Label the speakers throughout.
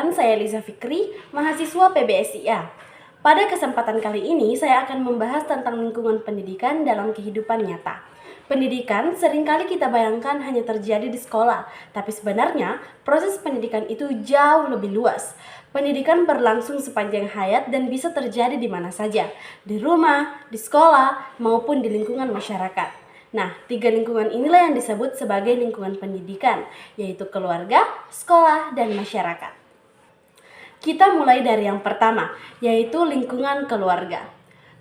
Speaker 1: perkenalkan, saya Liza Fikri, mahasiswa PBSIA. Pada kesempatan kali ini, saya akan membahas tentang lingkungan pendidikan dalam kehidupan nyata. Pendidikan seringkali kita bayangkan hanya terjadi di sekolah, tapi sebenarnya proses pendidikan itu jauh lebih luas. Pendidikan berlangsung sepanjang hayat dan bisa terjadi di mana saja, di rumah, di sekolah, maupun di lingkungan masyarakat. Nah, 3 lingkungan inilah yang disebut sebagai lingkungan pendidikan, yaitu keluarga, sekolah, dan masyarakat. Kita mulai dari yang pertama, yaitu lingkungan keluarga.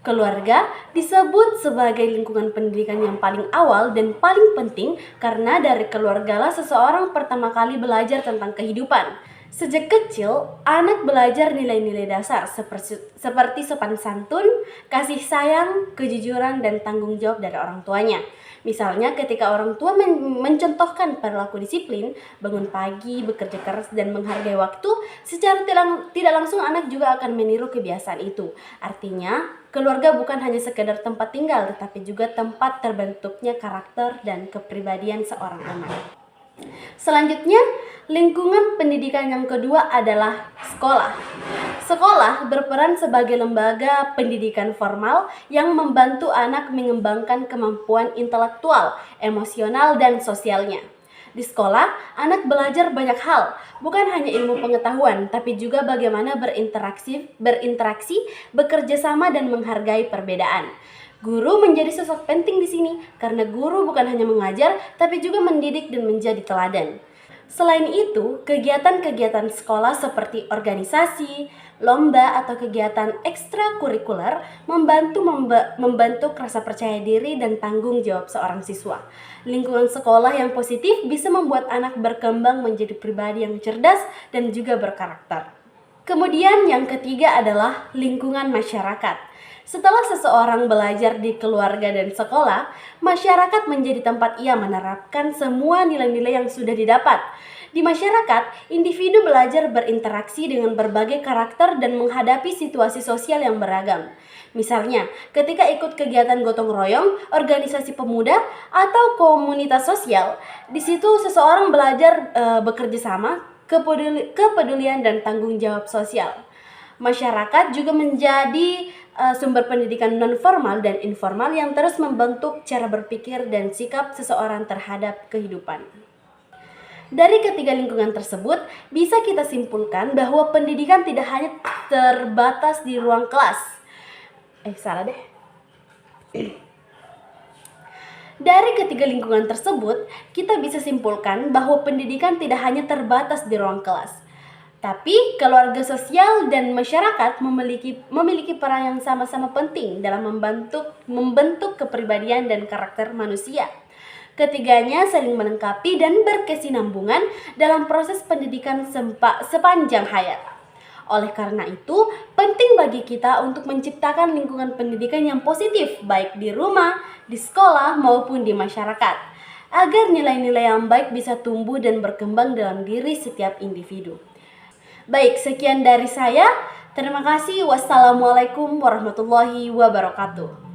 Speaker 1: Keluarga disebut sebagai lingkungan pendidikan yang paling awal dan paling penting karena dari keluargalah seseorang pertama kali belajar tentang kehidupan. Sejak kecil, anak belajar nilai-nilai dasar seperti sopan santun, kasih sayang, kejujuran, dan tanggung jawab dari orang tuanya. Misalnya ketika orang tua mencontohkan perilaku disiplin, bangun pagi, bekerja keras, dan menghargai waktu, secara tidak langsung anak juga akan meniru kebiasaan itu. Artinya, keluarga bukan hanya sekedar tempat tinggal, tetapi juga tempat terbentuknya karakter dan kepribadian seorang anak. Selanjutnya, lingkungan pendidikan yang kedua adalah sekolah. Sekolah berperan sebagai lembaga pendidikan formal yang membantu anak mengembangkan kemampuan intelektual, emosional, dan sosialnya. Di sekolah, anak belajar banyak hal, bukan hanya ilmu pengetahuan, tapi juga bagaimana berinteraksi, bekerja sama, dan menghargai perbedaan. Guru menjadi sosok penting di sini karena guru bukan hanya mengajar, tapi juga mendidik dan menjadi teladan. Selain itu, kegiatan-kegiatan sekolah seperti organisasi, lomba, atau kegiatan ekstrakurikuler membentuk rasa percaya diri dan tanggung jawab seorang siswa. Lingkungan sekolah yang positif bisa membuat anak berkembang menjadi pribadi yang cerdas dan juga berkarakter. Kemudian yang ketiga adalah lingkungan masyarakat. Setelah seseorang belajar di keluarga dan sekolah, masyarakat menjadi tempat ia menerapkan semua nilai-nilai yang sudah didapat. Di masyarakat, individu belajar berinteraksi dengan berbagai karakter dan menghadapi situasi sosial yang beragam. Misalnya, ketika ikut kegiatan gotong royong, organisasi pemuda, atau komunitas sosial, di situ seseorang belajar bekerja sama, kepedulian, dan tanggung jawab sosial. Masyarakat juga menjadi sumber pendidikan non-formal dan informal yang terus membentuk cara berpikir dan sikap seseorang terhadap kehidupan. Dari ketiga lingkungan tersebut, bisa kita simpulkan bahwa pendidikan tidak hanya terbatas di ruang kelas. Dari ketiga lingkungan tersebut, kita bisa simpulkan bahwa pendidikan tidak hanya terbatas di ruang kelas. Tapi keluarga sosial dan masyarakat memiliki peran yang sama-sama penting dalam membentuk kepribadian dan karakter manusia. Ketiganya saling melengkapi dan berkesinambungan dalam proses pendidikan sepanjang hayat. Oleh karena itu, penting bagi kita untuk menciptakan lingkungan pendidikan yang positif baik di rumah, di sekolah, maupun di masyarakat, agar nilai-nilai yang baik bisa tumbuh dan berkembang dalam diri setiap individu. Baik, sekian dari saya. Terima kasih. Wassalamualaikum warahmatullahi wabarakatuh.